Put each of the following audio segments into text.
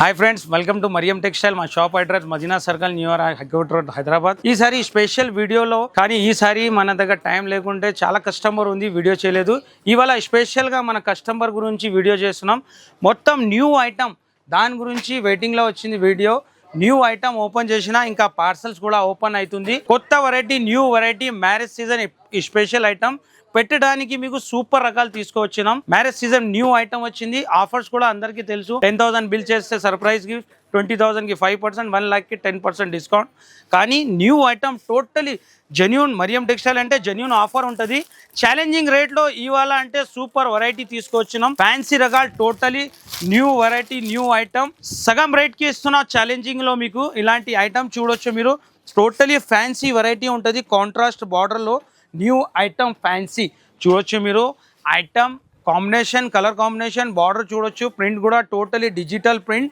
Hi friends, welcome to Mariam textile. మా shop address Madina circle, new high court road, Hyderabad. ఈసారి special వీడియోలో కానీ ఈసారి మన దగ్గర టైం లేకుంటే చాలా కస్టమర్ ఉంది, వీడియో చేయలేదు. ఇవాళ స్పెషల్గా మన కస్టమర్ గురించి వీడియో చేస్తున్నాం. మొత్తం న్యూ ఐటమ్ దాని గురించి వెయిటింగ్లో వచ్చింది వీడియో. న్యూ ఐటమ్ ఓపెన్ చేసిన, ఇంకా పార్సల్స్ కూడా ఓపెన్ అవుతుంది. కొత్త variety, new variety, marriage season special item పెట్టడానికి మీకు సూపర్ రకాలు తీసుకువచ్చినాం. మ్యారేజ్ సీజన్ న్యూ ఐటమ్ వచ్చింది. ఆఫర్స్ కూడా అందరికీ తెలుసు. 10,000 బిల్ చేస్తే సర్ప్రైజ్ గిఫ్ట్, 20,000కి 5%, 1 లాఖ్కి 10% డిస్కౌంట్. కానీ new item totally genuine. Mariam textile అంటే జెన్యూన్ ఆఫర్ ఉంటుంది. ఛాలెంజింగ్ రేట్లో ఇవాళ అంటే సూపర్ వెరైటీ తీసుకొచ్చినాం. ఫ్యాన్సీ రకాలు totally new variety, new item సగం రేట్కి ఇస్తున్నా. ఛాలెంజింగ్లో మీకు ఇలాంటి ఐటమ్ చూడొచ్చు మీరు. టోటలీ ఫ్యాన్సీ వెరైటీ ఉంటుంది. కాంట్రాస్ట్ బార్డర్లో న్యూ ఐటమ్ ఫ్యాన్సీ చూడొచ్చు మీరు. Item combination, colour combination, border చూడొచ్చు. ప్రింట్ కూడా టోటలీ డిజిటల్ ప్రింట్.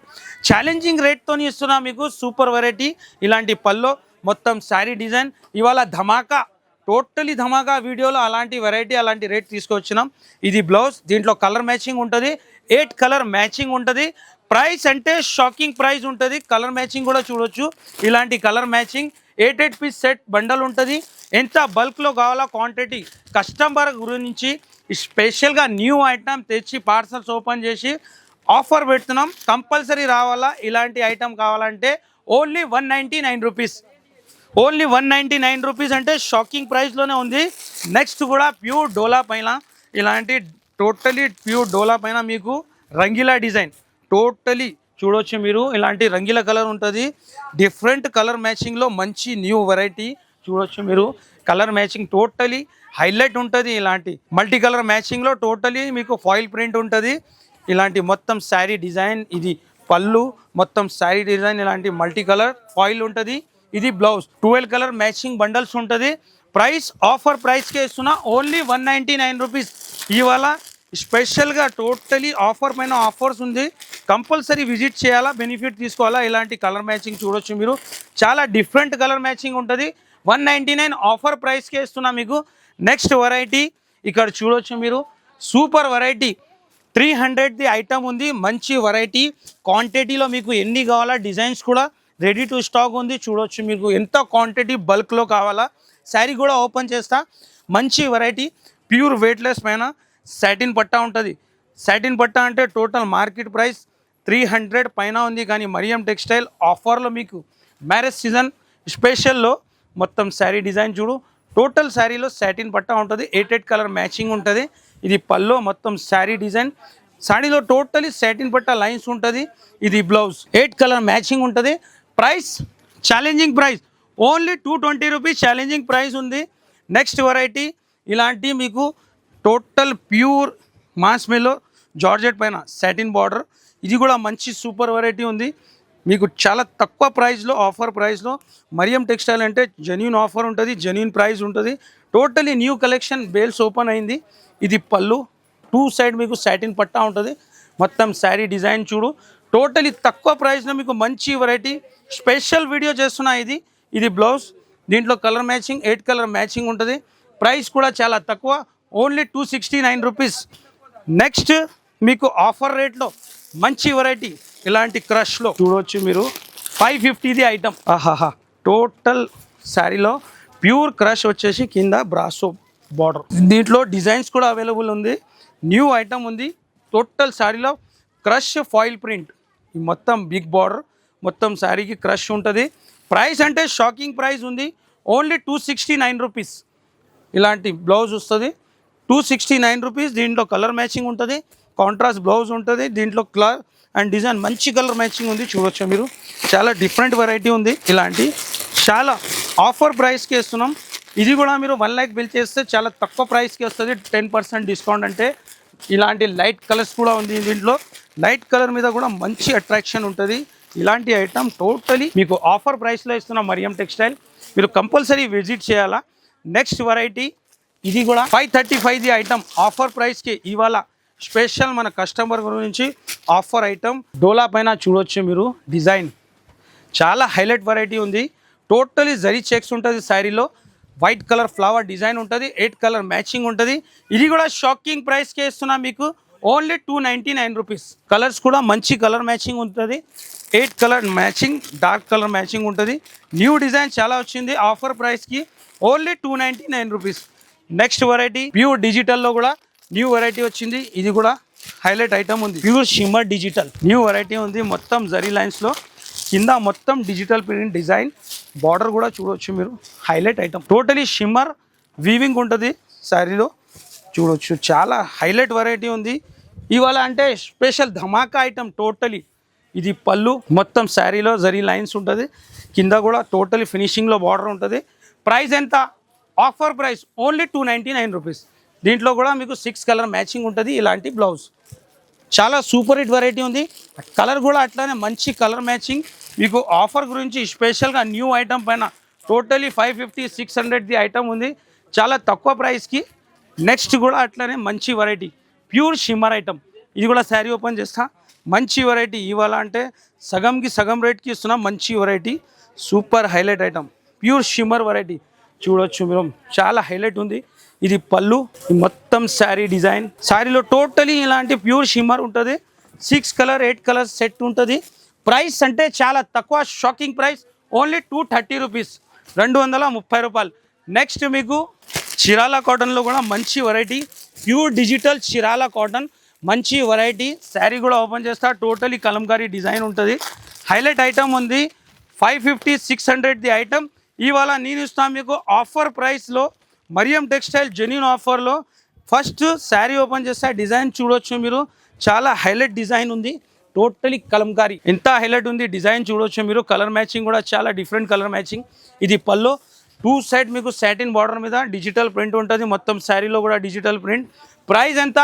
ఛాలెంజింగ్ రేట్తో ఇస్తున్నా మీకు సూపర్ వెరైటీ. ఇలాంటి పల్లో మొత్తం శారీ డిజైన్ ఇవాళ ధమాకా, టోటలీ ధమాకా వీడియోలో అలాంటి వెరైటీ, అలాంటి రేట్ తీసుకొచ్చినాం. ఇది బ్లౌజ్, దీంట్లో కలర్ మ్యాచింగ్ ఉంటుంది. 8 కలర్ మ్యాచింగ్ ఉంటుంది. ప్రైస్ అంటే షాకింగ్ ప్రైస్ ఉంటుంది. కలర్ మ్యాచింగ్ కూడా చూడొచ్చు. ఇలాంటి colour matching 8 piece set bundle ఉంటుంది. ఎంత బల్క్లో కావాలా క్వాంటిటీ కస్టమర్ గురించి స్పెషల్గా న్యూ ఐటమ్ తెచ్చి పార్సల్స్ ఓపెన్ చేసి ఆఫర్ పెడుతున్నాం. కంపల్సరీ రావాలా. ఇలాంటి ఐటమ్ కావాలంటే ఓన్లీ 199 రూపీస్. ఓన్లీ 199 రూపీస్ అంటే షాకింగ్ ప్రైస్లోనే ఉంది. నెక్స్ట్ కూడా ప్యూర్ డోలా పైన, ఇలాంటి టోటలీ ప్యూర్ డోలా పైన మీకు రంగీలా డిజైన్ టోటలీ చూడొచ్చు మీరు. ఇలాంటి రంగీల కలర్ ఉంటుంది. డిఫరెంట్ కలర్ మ్యాచింగ్లో మంచి న్యూ వెరైటీ చూడొచ్చు మీరు. కలర్ మ్యాచింగ్ టోటలీ హైలైట్ ఉంటుంది. ఇలాంటి మల్టీ కలర్ మ్యాచింగ్లో టోటలీ మీకు ఫాయిల్ ప్రింట్ ఉంటుంది. ఇలాంటి మొత్తం శారీ డిజైన్, ఇది పళ్ళు, మొత్తం శారీ డిజైన్ ఇలాంటి మల్టీ కలర్ ఫాయిల్ ఉంటుంది. ఇది బ్లౌజ్, 12 కలర్ మ్యాచింగ్ బండల్స్ ఉంటుంది. ప్రైస్ ఆఫర్ ప్రైస్కే ఇస్తున్నా, ఓన్లీ 199 రూపీస్. ఇవాళ స్పెషల్గా టోటలీ ఆఫర్ పైన ఆఫర్స్ ఉంది. కంపల్సరీ విజిట్ చేయాలా, బెనిఫిట్ తీసుకోవాలా. ఇలాంటి కలర్ మ్యాచింగ్ చూడొచ్చు మీరు. చాలా డిఫరెంట్ కలర్ మ్యాచింగ్ ఉంటుంది. 199 ఆఫర్ ప్రైస్కే ఇస్తున్నా మీకు. నెక్స్ట్ వెరైటీ ఇక్కడ చూడొచ్చు మీరు. సూపర్ వెరైటీ 300ది ఐటమ్ ఉంది. మంచి వెరైటీ క్వాంటిటీలో మీకు ఎన్ని కావాలా, డిజైన్స్ కూడా రెడీ టు స్టాక్ ఉంది. చూడొచ్చు మీకు ఎంత క్వాంటిటీ బల్క్లో కావాలా. శారీ కూడా ఓపెన్ చేస్తా. మంచి వెరైటీ ప్యూర్ వెయిట్లెస్ పైన సాటిన్ పట్టా ఉంటుంది. సాటిన్ పట్టా అంటే టోటల్ మార్కెట్ ప్రైస్ 300 పైన ఉంది. కానీ మరియం టెక్స్టైల్ ఆఫర్లో మీకు మ్యారేజ్ సీజన్ స్పెషల్లో మొత్తం శారీ డిజైన్ చూడు. టోటల్ శారీలో సాటిన్ పట్టా ఉంటుంది. 8 కలర్ మ్యాచింగ్ ఉంటుంది. ఇది పల్లో మొత్తం శారీ డిజైన్. శారీలో టోటలీ సాటిన్ పట్టా లైన్స్ ఉంటుంది. ఇది బ్లౌజ్, 8 కలర్ మ్యాచింగ్ ఉంటుంది. Price challenging price only 220 rupees challenging price ఉంది. నెక్స్ట్ వెరైటీ ఇలాంటి మీకు టోటల్ ప్యూర్ మాస్మెలో జార్జెట్ పైన సాటిన్ బార్డర్. ఇది కూడా మంచి సూపర్ వెరైటీ ఉంది. మీకు చాలా తక్కువ ప్రైస్లో, ఆఫర్ ప్రైస్లో. మరియం టెక్స్టైల్ అంటే జెన్యూన్ ఆఫర్ ఉంటుంది, జెన్యూన్ ప్రైస్ ఉంటుంది. Totally new collection bales open అయింది. ఇది పళ్ళు, 2 సైడ్ మీకు సాటిన్ పట్టా ఉంటుంది. మొత్తం శారీ డిజైన్ చూడు. టోటలీ తక్కువ ప్రైస్లో మీకు మంచి వెరైటీ స్పెషల్ వీడియో చేస్తున్నా. ఇది బ్లౌజ్, దీంట్లో కలర్ మ్యాచింగ్ 8 కలర్ మ్యాచింగ్ ఉంటుంది. ప్రైస్ కూడా చాలా తక్కువ, ఓన్లీ 269 రూపీస్. నెక్స్ట్ మీకు ఆఫర్ రేట్లో మంచి వెరైటీ ఇలాంటి క్రష్లో చూడవచ్చు మీరు. 550ది ఐటమ్. ఆహాహా, టోటల్ శారీలో ప్యూర్ క్రష్ వచ్చేసి కింద బ్రాసో బార్డర్. దీంట్లో డిజైన్స్ కూడా అవైలబుల్ ఉంది. న్యూ ఐటమ్ ఉంది. టోటల్ శారీలో క్రష్ ఫాయిల్ ప్రింట్. ఈ మొత్తం బిగ్ బార్డర్, మొత్తం శారీకి క్రష్ ఉంటుంది. ప్రైస్ అంటే షాకింగ్ ప్రైస్ ఉంది. Only 269 rupees. ఇలాంటి బ్లౌజ్ వస్తుంది, 269 రూపీస్. దీంట్లో కలర్ మ్యాచింగ్ ఉంటుంది, కాంట్రాస్ట్ బ్లౌజ్ ఉంటుంది. దీంట్లో కలర్ అండ్ డిజైన్ మంచి కలర్ మ్యాచింగ్ ఉంది. చూడొచ్చు మీరు. చాలా డిఫరెంట్ వెరైటీ ఉంది. ఇలాంటి చాలా ఆఫర్ ప్రైస్కి ఇస్తున్నాం. ఇది కూడా మీరు 1 లాఖ్ బిల్ చేస్తే చాలా తక్కువ ప్రైస్కి వస్తుంది. 10% డిస్కౌంట్. అంటే ఇలాంటి లైట్ కలర్స్ కూడా ఉంది. దీంట్లో లైట్ కలర్ మీద కూడా మంచి అట్రాక్షన్ ఉంటుంది. ఇలాంటి ఐటమ్ టోటలీ మీకు ఆఫర్ ప్రైస్లో ఇస్తున్నాం మరియం టెక్స్టైల్. మీరు కంపల్సరీ విజిట్ చేయాలా. నెక్స్ట్ వెరైటీ ఇది కూడా 535ది ఐటమ్ ఆఫర్ ప్రైస్కి ఇవాళ స్పెషల్ మన కస్టమర్ గురించి ఆఫర్ ఐటమ్. డోలా పైన చూడొచ్చు మీరు. డిజైన్ చాలా హైలైట్ వెరైటీ ఉంది. టోటలీ జరీ చెక్స్ ఉంటుంది. శారీలో వైట్ కలర్ ఫ్లవర్ డిజైన్ ఉంటుంది. 8 కలర్ మ్యాచింగ్ ఉంటుంది. ఇది కూడా షాకింగ్ ప్రైస్కే ఇస్తున్నా మీకు. Only 299 rupees. కలర్స్ కూడా మంచి కలర్ మ్యాచింగ్ ఉంటుంది. 8 colour matching, dark colour matching ఉంటుంది. న్యూ డిజైన్ చాలా వచ్చింది ఆఫర్ ప్రైస్కి. Only 299 rupees. Next variety pure డిజిటల్లో కూడా న్యూ వెరైటీ వచ్చింది. ఇది కూడా హైలైట్ ఐటమ్ ఉంది. Pure shimmer digital new variety ఉంది. మొత్తం జరీ లైన్స్లో కింద మొత్తం డిజిటల్ ప్రింట్ డిజైన్, బార్డర్ కూడా చూడవచ్చు మీరు. Highlight item, totally shimmer weaving ఉంటుంది శారీలో చూడవచ్చు. చాలా హైలైట్ వెరైటీ ఉంది ఇవాళ. అంటే స్పెషల్ ధమాకా ఐటమ్ టోటలీ. ఇది పళ్ళు, మొత్తం శారీలో జరీ లైన్స్ ఉంటుంది. కింద కూడా టోటలీ ఫినిషింగ్లో బార్డర్ ఉంటుంది. ప్రైస్ ఎంత? Offer price only 299 rupees. దీంట్లో కూడా మీకు 6 కలర్ మ్యాచింగ్ ఉంటుంది. ఇలాంటి బ్లౌజ్ చాలా సూపర్ హిట్ వెరైటీ ఉంది. కలర్ కూడా అట్లానే మంచి కలర్ మ్యాచింగ్. మీకు ఆఫర్ గురించి స్పెషల్గా న్యూ ఐటమ్ పైన టోటలీ 550, 600ది ఐటమ్ ఉంది చాలా తక్కువ ప్రైస్కి. నెక్స్ట్ కూడా అట్లానే మంచి వెరైటీ ప్యూర్ షిమ్మర్ ఐటమ్. ఇది కూడా శారీ ఓపెన్ చేస్తా. మంచి వెరైటీ ఇవాళ అంటే సగంకి సగం రేట్కి ఇస్తున్నా. మంచి variety, super highlight item, pure shimmer variety చూడొచ్చు మీరు. చాలా హైలైట్ ఉంది. ఇది పళ్ళు, మొత్తం శారీ డిజైన్. శారీలో టోటలీ ఇలాంటి ప్యూర్ షిమ్మర్ ఉంటుంది. 6 కలర్ 8 కలర్ సెట్ ఉంటుంది. ప్రైస్ అంటే చాలా తక్కువ, షాకింగ్ ప్రైస్. ఓన్లీ 230 రూపీస్, 230 రూపాయలు. నెక్స్ట్ మీకు చిరాలా కాటన్లో కూడా మంచి వెరైటీ, ప్యూర్ డిజిటల్ చిరాలా కాటన్ మంచి వెరైటీ. శారీ కూడా ఓపెన్ చేస్తా. టోటలీ కలంకారీ డిజైన్ ఉంటుంది. హైలైట్ ఐటమ్ ఉంది. 550, 600ది ఐటమ్ ఇవాళ నేను ఇస్తాను మీకు ఆఫర్ ప్రైస్లో. మరియం టెక్స్టైల్ జెన్యూన్ ఆఫర్లో. ఫస్ట్ శారీ ఓపెన్ చేస్తే డిజైన్ చూడొచ్చు మీరు. చాలా హైలైట్ డిజైన్ ఉంది. టోటలీ కలంకారీ, ఎంత హైలైట్ ఉంది డిజైన్ చూడొచ్చు మీరు. కలర్ మ్యాచింగ్ కూడా చాలా డిఫరెంట్ కలర్ మ్యాచింగ్. ఇది పళ్ళు, 2 సైడ్ మీకు సాటిన్ బార్డర్ మీద డిజిటల్ ప్రింట్ ఉంటుంది. మొత్తం శారీలో కూడా డిజిటల్ ప్రింట్. ప్రైస్ ఎంత?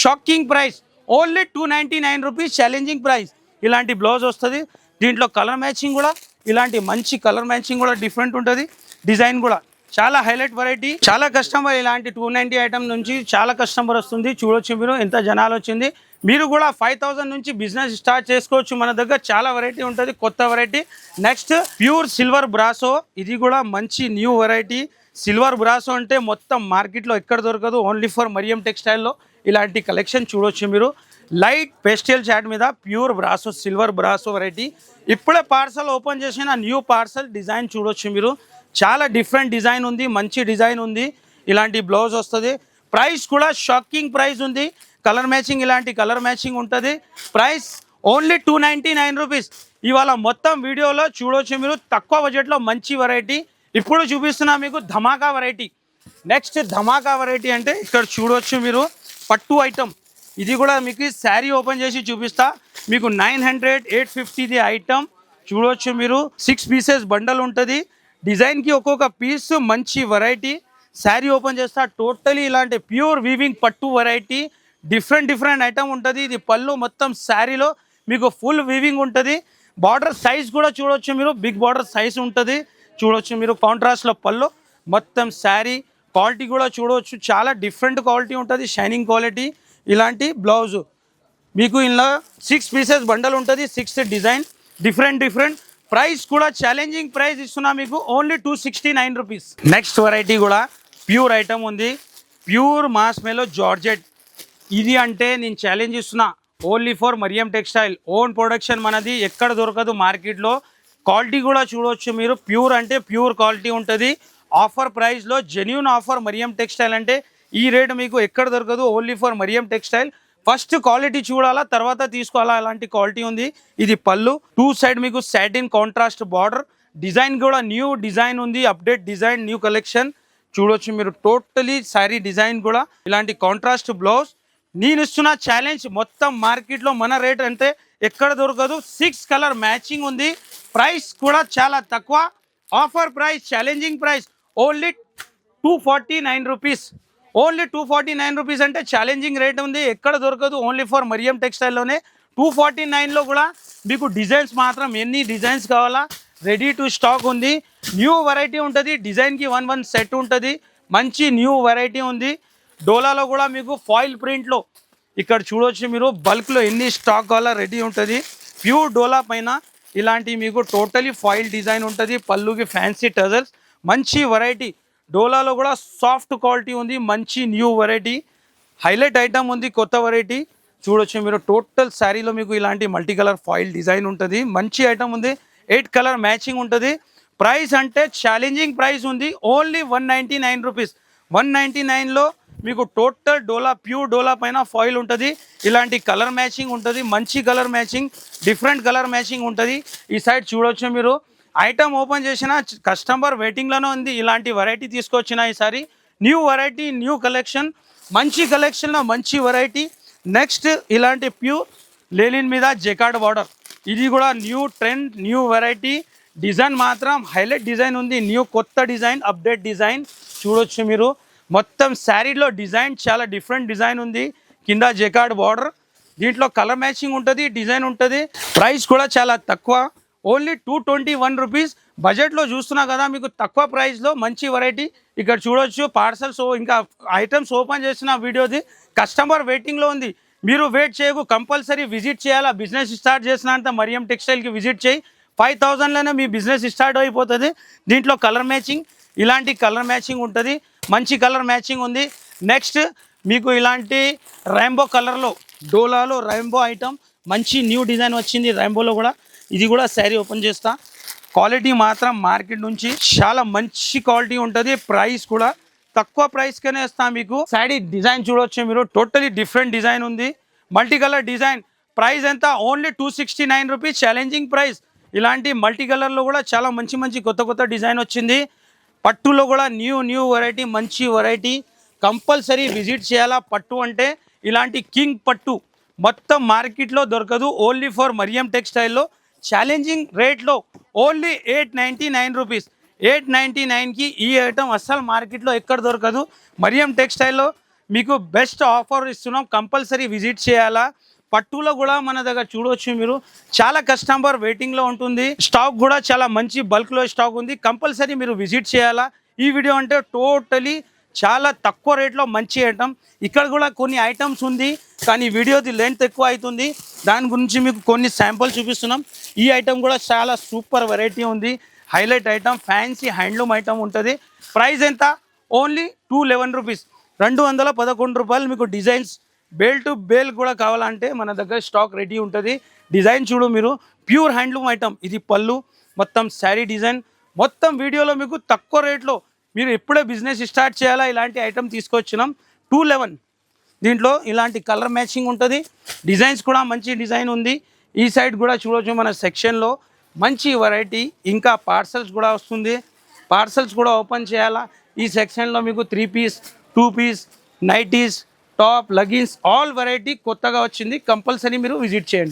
Shocking price, only 299 rupees. Challenging price. ఇలాంటి బ్లౌజ్ వస్తుంది. దీంట్లో కలర్ మ్యాచింగ్ కూడా ఇలాంటి మంచి కలర్ మ్యాచింగ్ కూడా డిఫరెంట్ ఉంటుంది. డిజైన్ కూడా చాలా హైలైట్ వెరైటీ. చాలా కస్టమర్ ఇలాంటి 290 ఐటమ్ నుంచి చాలా కస్టమర్ వస్తుంది. చూడొచ్చు మీరు ఎంత జనాలు వచ్చింది. మీరు కూడా 5000 నుంచి బిజినెస్ స్టార్ట్ చేసుకోవచ్చు. మన దగ్గర చాలా వెరైటీ ఉంటుంది, కొత్త variety. Next pure silver brasso. ఇది కూడా మంచి న్యూ వెరైటీ. సిల్వర్ బ్రాసో అంటే మొత్తం మార్కెట్లో ఎక్కడ దొరకదు. ఓన్లీ ఫర్ మరియం టెక్స్టైల్లో ఇలాంటి కలెక్షన్ చూడొచ్చు మీరు. లైట్ పేస్టల్ చాట్ మీద pure brasso, silver brasso variety. ఇప్పుడే పార్సల్ ఓపెన్ చేసిన న్యూ పార్సల్ డిజైన్ చూడొచ్చు మీరు. చాలా డిఫరెంట్ డిజైన్ ఉంది, మంచి డిజైన్ ఉంది. ఇలాంటి బ్లౌజ్ వస్తుంది. ప్రైస్ కూడా షాకింగ్ ప్రైస్ ఉంది. కలర్ మ్యాచింగ్, ఇలాంటి కలర్ మ్యాచింగ్ ఉంటుంది. Price only 299 rupees. ఇవాళ మొత్తం వీడియోలో చూడొచ్చు మీరు. తక్కువ బడ్జెట్లో మంచి వెరైటీ ఇప్పుడు చూపిస్తున్నా మీకు. ధమాకా వెరైటీ. నెక్స్ట్ ధమాకా వెరైటీ అంటే ఇక్కడ చూడొచ్చు మీరు. పట్టు ఐటమ్. ఇది కూడా మీకు శారీ ఓపెన్ చేసి చూపిస్తా. మీకు 900, 850ది ఐటమ్ చూడొచ్చు మీరు. 6 పీసెస్ బండల్ ఉంటుంది. డిజైన్కి ఒక్కొక్క పీస్ మంచి వెరైటీ. శారీ ఓపెన్ చేస్తా. టోటలీ ఇలాంటి ప్యూర్ వీవింగ్ పట్టు వెరైటీ. డిఫరెంట్ ఐటమ్ ఉంటుంది. ఇది పళ్ళు, మొత్తం శారీలో మీకు ఫుల్ వీవింగ్ ఉంటుంది. బార్డర్ సైజ్ కూడా చూడొచ్చు మీరు. బిగ్ బార్డర్ సైజ్ ఉంటుంది చూడొచ్చు మీరు. కాంట్రాస్ట్లో పళ్ళు, మొత్తం శారీ క్వాలిటీ కూడా చూడవచ్చు. చాలా డిఫరెంట్ క్వాలిటీ ఉంటుంది, షైనింగ్ క్వాలిటీ. ఇలాంటి బ్లౌజు మీకు ఇలా 6 పీసెస్ బండల్ ఉంటుంది. 6 డిజైన్ డిఫరెంట్. ప్రైస్ కూడా ఛాలెంజింగ్ ప్రైస్ ఇస్తున్నా మీకు. Only 269 rupees. నెక్స్ట్ వెరైటీ కూడా ప్యూర్ ఐటమ్ ఉంది. ప్యూర్ మాస్ మేలో జార్జెట్. ఇది అంటే నేను ఛాలెంజ్ ఇస్తున్నా. Only for Mariam textile own production మనది. ఎక్కడ దొరకదు మార్కెట్లో. క్వాలిటీ కూడా చూడవచ్చు మీరు. ప్యూర్ అంటే ప్యూర్ క్వాలిటీ ఉంటుంది. ఆఫర్ ప్రైస్లో జెన్యూన్ ఆఫర్. మరియం టెక్స్టైల్ అంటే ఈ రేట్ మీకు ఎక్కడ దొరకదు. Only for Mariam textile. First quality చూడాలా, తర్వాత తీసుకోవాలా, అలాంటి క్వాలిటీ ఉంది. ఇది పళ్ళు, 2 సైడ్ మీకు సాటిన్ కాంట్రాస్ట్ బార్డర్. డిజైన్ కూడా న్యూ డిజైన్ ఉంది. అప్డేట్ డిజైన్, న్యూ కలెక్షన్ చూడొచ్చు మీరు. టోటలీ శారీ డిజైన్ కూడా ఇలాంటి కాంట్రాస్ట్ బ్లౌజ్. నేను ఇస్తున్న ఛాలెంజ్, మొత్తం మార్కెట్లో మన రేట్ అంటే ఎక్కడ దొరకదు. 6 కలర్ మ్యాచింగ్ ఉంది. ప్రైస్ కూడా చాలా తక్కువ. Offer price, challenging price only 249 rupees. Only 249 rupees అంటే ఛాలెంజింగ్ రేట్ ఉంది. ఎక్కడ దొరకదు. ఓన్లీ ఫర్ మరియం టెక్స్టైల్లోనే. 249లో కూడా మీకు డిజైన్స్ మాత్రం ఎన్ని డిజైన్స్ కావాలా రెడీ టు స్టాక్ ఉంది. న్యూ వెరైటీ ఉంటుంది. డిజైన్కి 1 సెట్ ఉంటుంది. మంచి న్యూ వెరైటీ ఉంది. డోలాలో కూడా మీకు ఫాయిల్ ప్రింట్లో ఇక్కడ చూడొచ్చు మీరు. బల్క్లో ఎన్ని స్టాక్ కావాలా రెడీ ఉంటుంది. ప్యూర్ డోలా పైన ఇలాంటి మీకు టోటలీ ఫాయిల్ డిజైన్ ఉంటుంది. పళ్ళుకి ఫ్యాన్సీ టజల్స్. మంచి వెరైటీ. డోలాలో కూడా సాఫ్ట్ క్వాలిటీ ఉంది. మంచి న్యూ వెరైటీ. హైలైట్ ఐటమ్ ఉంది, కొత్త వెరైటీ. చూడొచ్చు మీరు. టోటల్ శారీలో మీకు ఇలాంటి మల్టీ కలర్ ఫాయిల్ డిజైన్ ఉంటుంది. మంచి ఐటమ్ ఉంది. 8 కలర్ మ్యాచింగ్ ఉంటుంది. ప్రైస్ అంటే ఛాలెంజింగ్ ప్రైస్ ఉంది. Only 199 rupees. 199లో మీకు టోటల్ డోలా, ప్యూర్ డోలా పైన ఫాయిల్ ఉంటుంది. ఇలాంటి కలర్ మ్యాచింగ్ ఉంటుంది. మంచి colour matching, different colour matching ఉంటుంది. ఈ సైడ్ చూడొచ్చు మీరు. ఐటమ్ ఓపెన్ చేసిన కస్టమర్ వెయిటింగ్లోనే ఉంది. ఇలాంటి వెరైటీ తీసుకొచ్చిన ఈసారి న్యూ వెరైటీ, న్యూ కలెక్షన్, మంచి కలెక్షన్లో మంచి వెరైటీ. నెక్స్ట్ ఇలాంటి ప్యూర్ లేలిన్ మీద జెకార్డ్ బార్డర్, ఇది కూడా new trend, new variety. Design మాత్రం హైలైట్ డిజైన్ ఉంది. న్యూ కొత్త డిజైన్, అప్డేట్ డిజైన్ చూడొచ్చు మీరు. మొత్తం శారీలో డిజైన్ చాలా డిఫరెంట్ డిజైన్ ఉంది. కింద జెకార్డ్ బార్డర్, దీంట్లో కలర్ మ్యాచింగ్ ఉంటుంది, డిజైన్ ఉంటుంది. ప్రైస్ కూడా చాలా తక్కువ, ఓన్లీ 221 రూపీస్. బడ్జెట్లో చూస్తున్నా కదా మీకు, తక్కువ ప్రైస్లో మంచి వెరైటీ. ఇక్కడ చూడొచ్చు పార్సల్స్, ఇంకా ఐటమ్స్ ఓపెన్ చేసిన వీడియోది. కస్టమర్ వెయిటింగ్లో ఉంది. మీరు వెయిట్ చేయకు, కంపల్సరీ విజిట్ చేయాలా. బిజినెస్ స్టార్ట్ చేసినంత మరియం టెక్స్టైల్కి విజిట్ చేయి. 5000లోనే మీ బిజినెస్ స్టార్ట్ అయిపోతుంది. దీంట్లో కలర్ మ్యాచింగ్, ఇలాంటి కలర్ మ్యాచింగ్ ఉంటుంది. మంచి కలర్ మ్యాచింగ్ ఉంది. నెక్స్ట్ మీకు ఇలాంటి రైంబో కలర్లో, డోలాలో రైంబో ఐటమ్, మంచి న్యూ డిజైన్ వచ్చింది రైంబోలో కూడా. ఇది కూడా శారీ ఓపెన్ చేస్తా. క్వాలిటీ మాత్రం మార్కెట్ నుంచి చాలా మంచి క్వాలిటీ ఉంటుంది. ప్రైస్ కూడా తక్కువ ప్రైస్కనే ఇస్తాం మీకు. శారీ డిజైన్ చూడవచ్చు మీరు. టోటలీ డిఫరెంట్ డిజైన్ ఉంది, మల్టీ కలర్ డిజైన్. ప్రైస్ ఎంత? Only 269 rupees. Challenging price. ఇలాంటి మల్టీ కలర్లో కూడా చాలా మంచి మంచి కొత్త కొత్త డిజైన్ వచ్చింది. పట్టులో కూడా న్యూ వెరైటీ, మంచి వెరైటీ. కంపల్సరీ విజిట్ చేయాలా. పట్టు అంటే ఇలాంటి కింగ్ పట్టు మొత్తం మార్కెట్లో దొరకదు. ఓన్లీ ఫర్ మరియం టెక్స్టైల్లో ఛాలెంజింగ్ రేట్లో ఓన్లీ 899 రూపీస్. 899కి ఈ ఐటమ్ అస్సలు మార్కెట్లో ఎక్కడ దొరకదు. మరియం టెక్స్టైల్లో మీకు బెస్ట్ ఆఫర్ ఇస్తున్నాం. కంపల్సరీ విజిట్ చేయాలా. పట్టులో కూడా మన దగ్గర చూడవచ్చు మీరు. చాలా కస్టమర్ వెయిటింగ్లో ఉంటుంది. స్టాక్ కూడా చాలా మంచి బల్క్లో స్టాక్ ఉంది. కంపల్సరీ మీరు విజిట్ చేయాలా. ఈ వీడియో అంటే టోటలీ చాలా తక్కువ రేట్లో మంచి ఐటమ్. ఇక్కడ కూడా కొన్ని ఐటమ్స్ ఉంది, కానీ వీడియోది లెంత్ ఎక్కువ అవుతుంది. దాని గురించి మీకు కొన్ని శాంపుల్ చూపిస్తున్నాం. ఈ ఐటమ్ కూడా చాలా సూపర్ వెరైటీ ఉంది. Highlight item, fancy handloom item ఉంటుంది. ప్రైస్ ఎంత? Only 211 rupees. 211 రూపాయలు. మీకు డిజైన్స్ బేల్ టు బేల్ కూడా కావాలంటే మన దగ్గర స్టాక్ రెడీ ఉంటుంది. డిజైన్ చూడు మీరు. Pure handloom item. ఇది పళ్ళు, మొత్తం శారీ డిజైన్. మొత్తం వీడియోలో మీకు తక్కువ రేట్లో మీరు ఎప్పుడే బిజినెస్ స్టార్ట్ చేయాలా ఇలాంటి ఐటమ్ తీసుకొచ్చినాం. 211. దీంట్లో ఇలాంటి కలర్ మ్యాచింగ్ ఉంటుంది. డిజైన్స్ కూడా మంచి డిజైన్ ఉంది. ఈ సైడ్ కూడా చూడవచ్చు మన సెక్షన్లో మంచి వెరైటీ. ఇంకా పార్సల్స్ కూడా వస్తుంది. పార్సల్స్ కూడా ఓపెన్ చేయాలా. ఈ సెక్షన్లో మీకు 3 piece, 2 piece, nighties, top, leggings, all variety కొత్తగా వచ్చింది. కంపల్సరీ మీరు విజిట్ చేయండి.